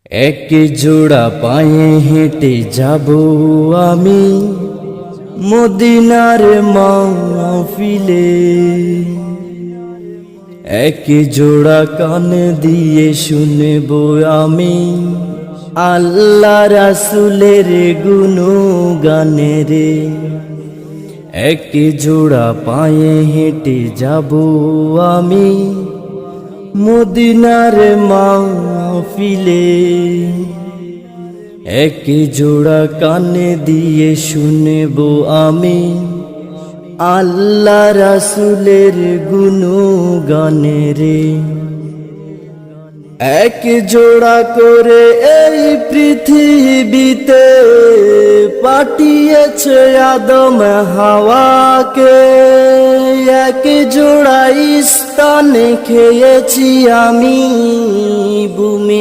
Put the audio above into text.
এক জোড়া পায়ে হেঁটে যাব আমি মদিনার মাহফিলে, এক জোড়া কান দিয়ে শুনব আমি আল্লাহ রাসূলের গুণগানে রে। এক জোড়া পায়ে হেঁটে যাব আমি মদিনার মাহফিলে, এক জোড়া কানে দিয়ে শুনব আমি আল্লাহ রাসূলের গুণগানে রে। এক জোড়া করে এই পৃথিবীতে পাঠিয়েছে আদম হাওয়াকে, এক জোড়া স্থানে খেয়েছি আমি ভূমি